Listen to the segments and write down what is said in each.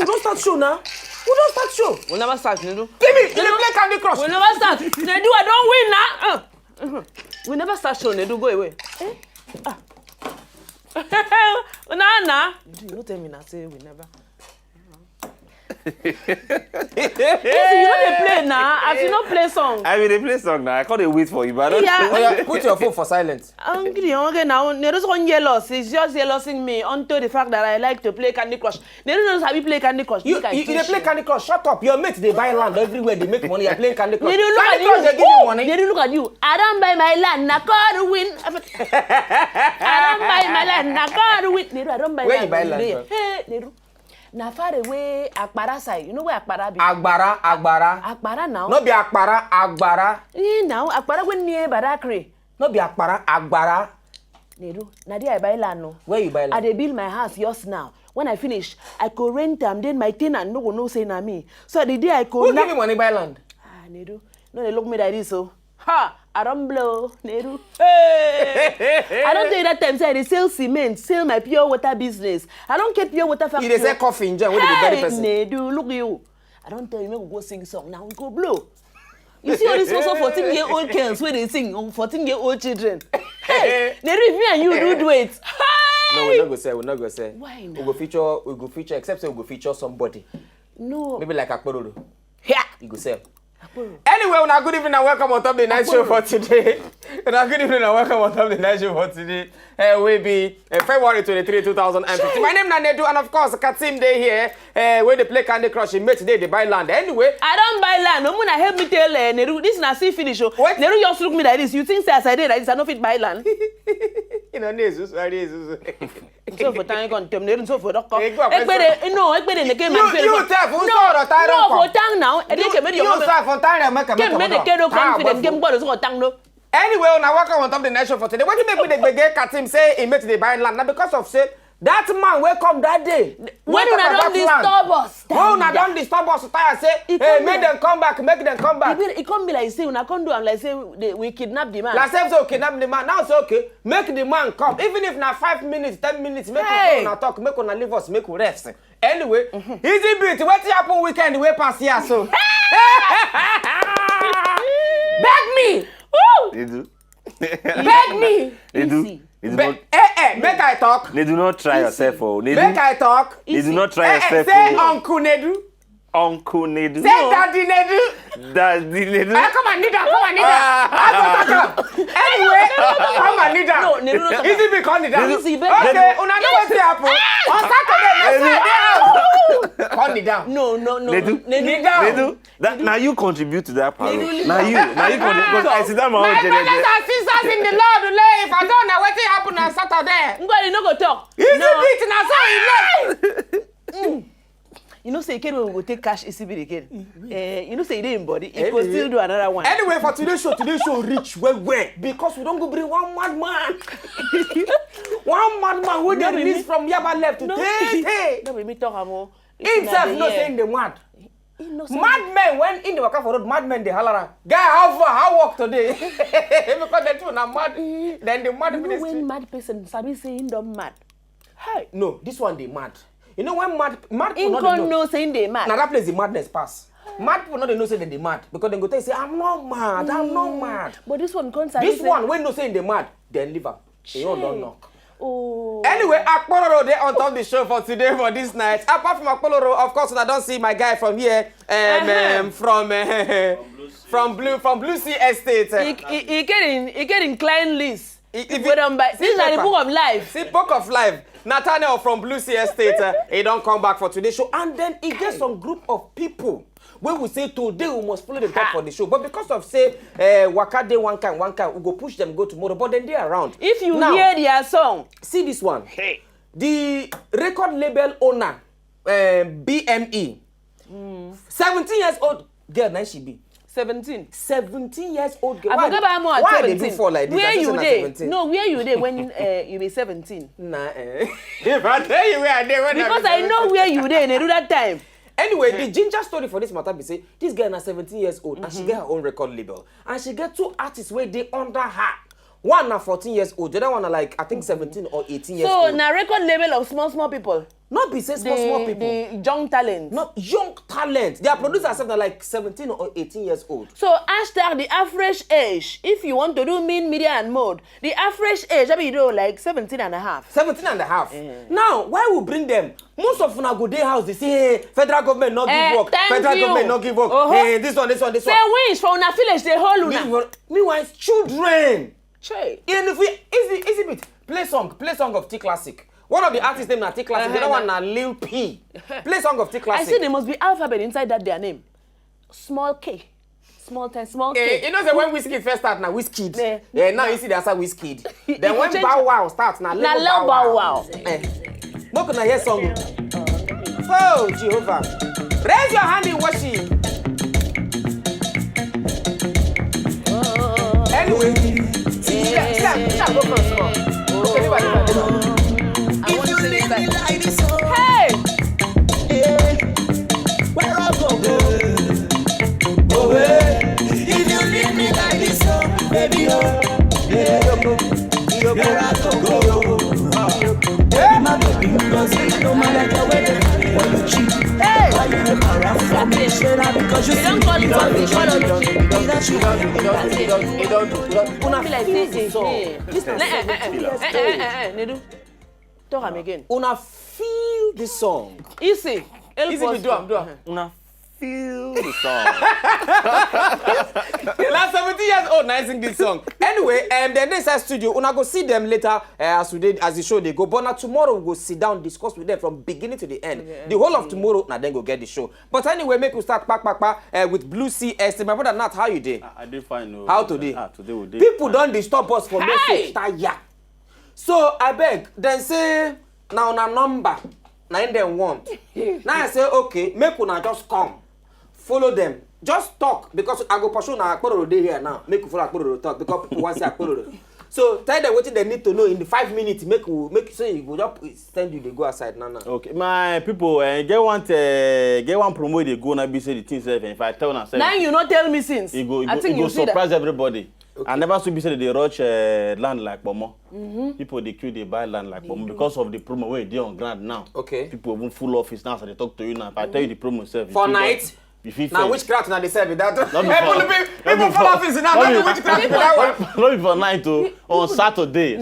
we don't start show now. We don't start show. We never start, Nedu. Give me, you play Candy Crush. We never start. Nedu, I don't win now. We never start show, Nedu, go away. Nah. You don't tell me now, say we never. Yes, you don't play now. I should not play song. I mean, they play song now. I can't wait for you, but I don't. Yeah. Put your phone for silence. Okay, now Nedu's on jealous. He's just jealousing me onto the fact that I like to play Candy Crush. Nedu knows how we play Candy Crush. You they play Candy Crush. Shut up. Your mates, they buy land everywhere. They make money. You're playing Candy Crush. Nedu, look Candy at Crush, you. they give you money. Nedu, look at you. I don't buy my land. I can't win. I don't buy my land. I can't win. Nedu, I don't buy Where land. you buy land? Hey, Nedu. Na far away, Akbara side. You know where Akbara be? Agbara. Akbara now. No be Akbara, Agbara. Now, Akbara went near Barakri. No be Akbara, Agbara. Nedu, Nadia I buy land no. Where you buy land? I dey build my house yours now. When I finish, I could rent them. Then my tenant no go no say na me. So the day I could. Who give you money buy land? Nedu, no they look me like this so. Ha! I don't blow, Nedu. Hey! I don't tell you that time. Say I sell cement, sell my pure water business. I don't get pure water factory. You dey sell coffee in John. Where the very person? Nedu, look you. I don't tell you, make we go sing song. Now we go blow. You see all these also 14-year-old girls where they sing on 14-year-old children. Hey, Nedu, if me and you do it. No, we're not gonna say. We're not gonna say. Why not? We go feature. Except say we go feature somebody. No. Maybe like Akpororo. Yeah. You go sell. Anyway, good evening and welcome on Top the Night Show for today. Good evening and welcome on Top the Night Show for today. Will be February 23, 2050. My name is Nedu, and of course, Katim Day here. Where they play Candy Crush, in today they buy land. Anyway, I don't buy land. No one help me tell Nedu. This is not see finish. What? Nedu just look me like this. You think as I did like this, I don't fit buy land. You know, Jesus. So for time con tem Nedu so for doctor. No, the game man. You tell for no for time now. E dey ke me you say for time make me the kedo confident game board so tang no. Anyway, now welcome on Top the Night Show for today. What do you make me the Katim say he made the buy land? Now because of say that man will come that day. When you don't disturb us. When you don't disturb us, I say, hey, make them come back. It can't be like say when I can't do am like say we kidnap the man. Like say so kidnap the man. Now it's okay. Make the man come. Even if na 5 minutes, 10 minutes, make we go talk, make una leave us, make we rest. Anyway, easy bit. What happen weekend we pass here so? Beg me. Nedu. Beg me. Nedu. Make I talk. They do not try yourself, oh. Make I talk. They do not try yourself. Say Uncle Nedu. Uncle Nedu. Say Daddy Nedu. Daddy Nedu. Come on, Nida. Anyway, come on, Nida. No, Nedu. Easy be call Nida. Okay, una know what's happen. On Saturday, call Nida. No. Nedu. Now you contribute to that part. Now you contribute because I sit down my own. My brothers and sisters in the Lord, if I don't know what happen on Saturday. Ngwa, you no go talk. Easy beat na so he left. You know, say Ken will go take cash ECB again. You know, say he didn't body. He will still do another one. Anyway, for today's show reach well because we don't go bring one madman. One madman who they release from Yaba left to take. No, me talk more. Himself not saying the mad. Madmen when in the waka for road, madmen they holler. Guy, how work today? Because they two are mad. Then the mad ministry. When mad person, Sabi saying them mad. Hey, no, this one they mad. You know when mad people not know saying they mad. Now that place the madness pass. Mad people not they know saying they mad because they go tell you say I'm not mad. But this one can't say. This one when no saying they mad, then leave her. They all don't knock. Oh. Anyway, Akpororo they on top the show for today for this night. Apart from Akpororo, of course, I don't see my guy from here. From Blue Sea Estate. He get in client list. This is the book of life. See, book of life. Nathaniel from Blue Sea Estate, he don't come back for today's show. And then he gets some group of people where we say today we must follow the top for the show. But because of say, waka day one kind, we go push them, go tomorrow. But then they're around. If you hear their song. See this one. Hey. The record label owner, BME. 17 years old girl, now she be. 17 years old girl. Why they do fall like this? Where you dey? No, where you dey when you be 17? Nah, if I tell you where I dey when because I know where you dey and I do that time. Anyway, the ginger story for this matter be say this girl na 17 years old and she get her own record label and she get 2 artists where they under her. One na 14 years old, the other one na like I think 17 or 18 years so, old. So na record label of small people. Not be say small people. The young talent. Not young talent. Their producers are like 17 or 18 years old. So hashtag the average age. If you want to do media and mode, the average age, I mean, you know, like 17 and a half. 17 and a half. Now, why we bring them? Most of them go day house. They say, hey, federal government not give work. Federal government not give work. Hey, this one. Say wish for una village the whole una. Meanwhile, children. Che. And if we easy bit, play song of T Classic. One of the artists name na T Classic, the other one na Lil P. Play song of T Classic. I see there must be alphabet inside that their name. Small K. Small K. You know say when Whiskey first start na Wizkid. Now you see the answer Wizkid. Then when Bow Wow starts na Lil Bow Wow. Look na hear song. Oh Jehovah. Raise your hand in worship. Anyway, go first. Okay, hey! Where I go? If you leave me like this, baby, where I go? My baby, no matter the way you cheat. Hey! Why you because you don't call it something. Una feel the song. Nedu, talk am again. Una feel the song. Easy. Easy be do am. Una feel the song. Last 17 years old, now sing this song. Anyway, the next studio, una go see them later as the show they go. But now tomorrow we go sit down, discuss with them from beginning to the end. The whole of tomorrow, now then go get the show. But anyway, make we start with Blue Sea Estate. My brother Nat, how you did? I did fine. No. How today? Today we did. People don't disturb us for message. So I beg, then say now na number, now in them want. Now I say okay, make una just come. Follow them. Just talk because I go pursue na Akporo day here now. Make you follow Akporo talk because people want to say Akporo. So tell them what they need to know in the 5 minutes. Make so you go just send you they go outside now. Okay, my people, get one promo they go na be say the things if I tell na say. Now you not tell me since. It go that. surprise everybody. Okay. I never see say they rush land like Bomo. People they queue they buy land like Bomo because of the promo where they on ground now. Okay. People even full office now so they talk to you now. If I tell you the promo self. For night. Now which craft now they serve it that? People full office now. Not which craft that one. Not for night on Saturday.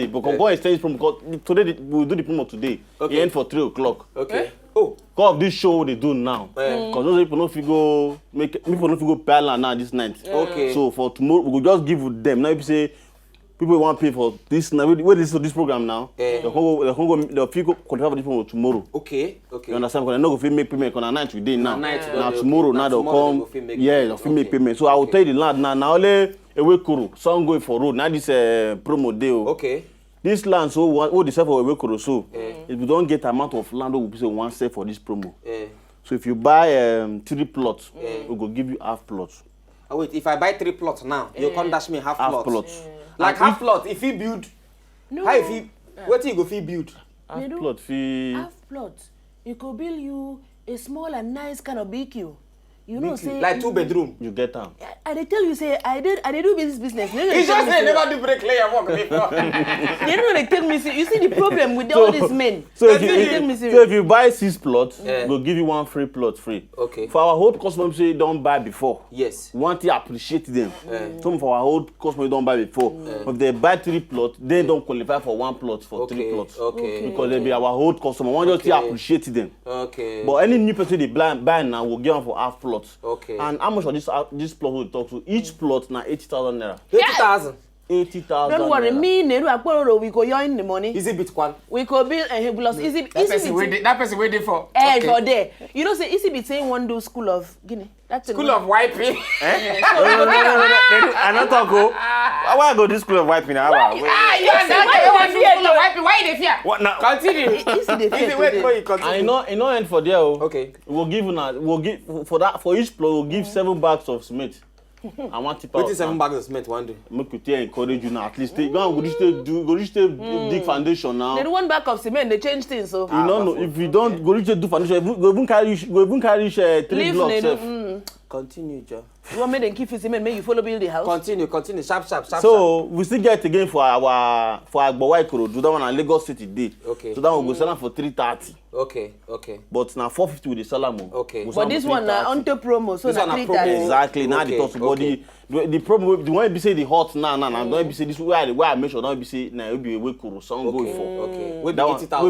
But go and stay promo because today we'll do the promo today. Okay. It end for 3 o'clock. Okay. Oh. Because of this show they do now. Because those people no go pay land now this night. Okay. So for tomorrow we will just give them. Now if you say people want to pay for this now, where this program now, they'll go qualify for this program tomorrow. Okay. You understand? Because they're not going to make payment on a night today now. Now tomorrow now they'll come. They'll make payment. So I will tell you the land now. Now only a week some going for road. Now this promo deal. Okay. This land, so what they sell for a week or so, if you don't get amount of land, we will say one sell for this promo. So if you buy 3 plots, we will give you half plots. Oh, wait, if I buy 3 plots now, you can't dash me half plots. Like and half plot, if he build, no. How if he, what you go fee build? Half plot fee. Half plot, it could build you a small and nice kind of BQ. You know, say like 2 bedroom. You get them. I tell you, say I did do business. He just say never do bricklayer work before. They don't like take me serious. You see the problem with all these men. So if you buy 6 plots, we'll give you 1 free plot free. Okay. For our whole customers say don't buy before. Yes. We want to appreciate them. Some of our whole customers don't buy before. If they buy 3 plots, they don't qualify for 1 plot for 3 plots. Okay. Because they be our whole customer. We want just to appreciate them. Okay. But any new person they buy now will give them for half plots. Okay. And how much of this plot will talk to? Each plot now 80,000 naira. 80,000. 80,000. Don't worry, me Nedu Akporo we go earn the money. Easy Bitcoin. We could build a plus easy. That person waiting for. For there. You know, say easy bit saying one do school of Guinea. That's school of wiping. I not talk. Why I go this school of wiping? Why they fear? What now? Continue. Easy wait for you continue. I know end for there. Okay. We'll give for each plot we'll give 7 bags of cement. I want to put 7 bags of cement one day. Make you encourage you now. At least go dig foundation now. They do 1 bag of cement. They change things so. You know, if you don't go do foundation, go even carry 3 blocks. Continue, Joe. You want me to keep his make you follow build the house? Continue. Sharp. So we still get again for Agbawa Ikorodu. That one at Lagos City day. Okay. So that one go sell am for 330. Okay. But now 450 with the salam. Okay. But this one Ontop promo, so this na one 330. Exactly. Now the talk about the problem. The one be say the hot now. Don't be say this where I make sure don't be say now it be a way Kuro song go for. Okay. Will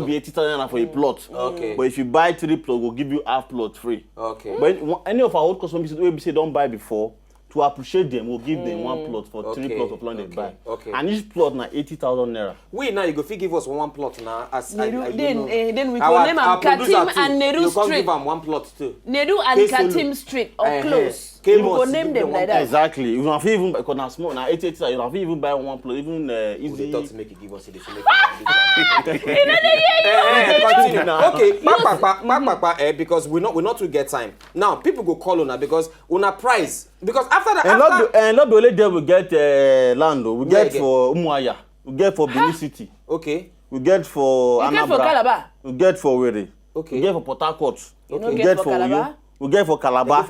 be 80,000 for a plot. Okay. But if you buy 3 plot, we'll give you half plot free. Okay. But any of our old customers we say don't buy before. To appreciate them, we'll give them 1 plot for 3 plots of land they buy. Okay. And each plot na 80,000 naira. We now you go give us 1 plot now as then we go name am Katim and Nedu Street. You Street. give am 1 plot too. Nedu and Katim Street or close. We go name them like that. Exactly. You don't even because na small na 80 you don't even buy 1 plot even easy. They thought to make you give us this. Continue now. Okay, because we not to get time. Now people go call una because una price because after that and not only there we get land we get for Umuahia, we get for Benin City. Okay. We get for Anambra. You get for Calabar. We get for Were. Okay. We get for Port Harcourt. Okay. We get for Uyo. We get for Calabar.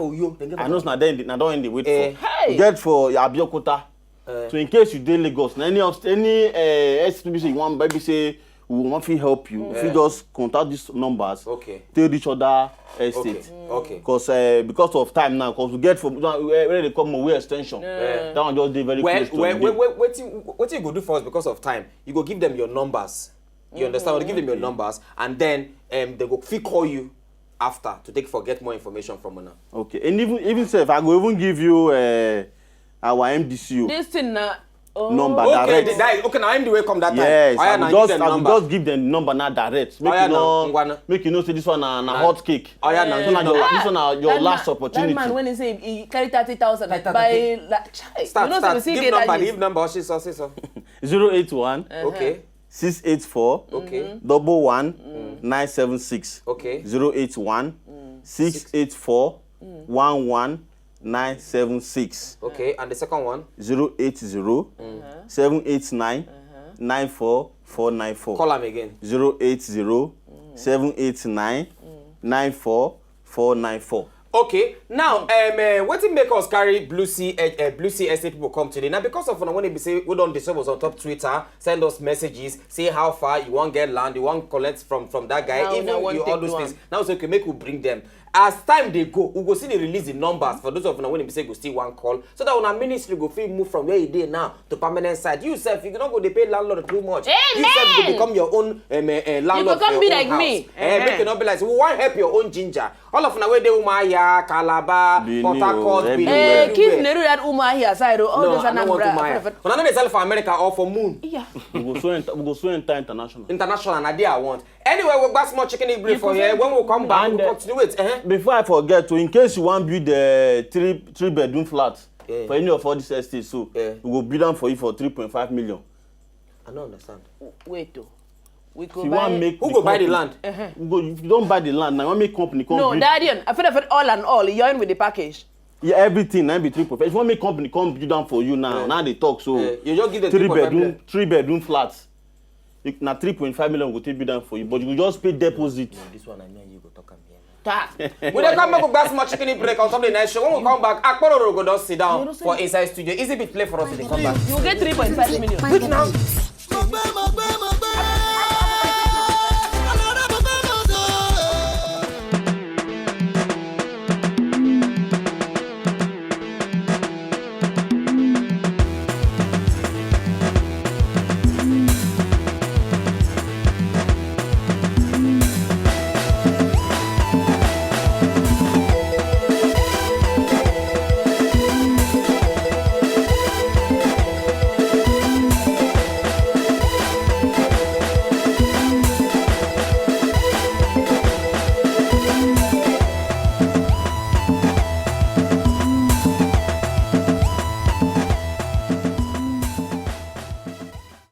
I know na then na don't end the wait for. We get for Abeokuta. So in case you dey Lagos, any SPBC you want maybe say we want to help you. If you just contact these numbers, tell each other estate. Okay. Because of time now, because we get from where they come away extension. That one just dey very close to what you go do for us because of time? You go give them your numbers. You understand? You give them your numbers, and then they go call you after to get more information from una. Okay. And even say if I go even give you our MDCO. This thing na number direct. Okay, now I'm the way come that time. Yes, I will just give them number now direct. Make you know say this one na hot cake. This one your last opportunity. That man when he say he carry 30,000 buy start. Give number. She so. 081. Okay. 684. Okay. 11976. Okay. 081. 684. 11976. Okay, and the second one? 080 789 94494. Call them again. 080 789 94494. Okay, now what it make us carry Blue Sea Estate people come today? Now because of when they say we don't disturb us on top Twitter, send us messages, say how far you want get land, you want collect from that guy, now, even you all those things. Now it's okay, make we bring them. As time they go, we go see the release the numbers for those of you when they say go still one call, so that when our ministry go feel move from where you did now to permanent side. You self, you don't go they pay landlord too much. Amen. You self you become your own landlord. You become be like house. Me. Make you not be like we want help your own ginger. All of now where they Umuahia, Calabar, Port Harcourt, Benin. Keep Nedu that Umuahia side. All those are number. But I know they sell for America or for Moon. Yeah. We go so international. International, and idea I want. Anyway, we'll buy small chicken egg for here. When we come back, we'll continue it. Before I forget, in case you want to build a three bedroom flat for any of all these estates, so we will build them for you for 3.5 million. I don't understand. Wait, though. We could buy. Who go buy the land? We go, if you don't buy the land, now you make company come. No, Daddy, I feel all and all. You're in with the package. Yeah, everything. Now be 3.5. If you want make company come build them for you now, now they talk. So you just give them 3 bedroom flats. Now 3.5 million will take build them for you, but you will just pay deposit. No, this one I mean you go talk am here. When they come back with small chicken break on top of the night show, when we come back, Akporo go just sit down for inside studio. Easy bit play for us to come back. You get 3.5 million. Wait now.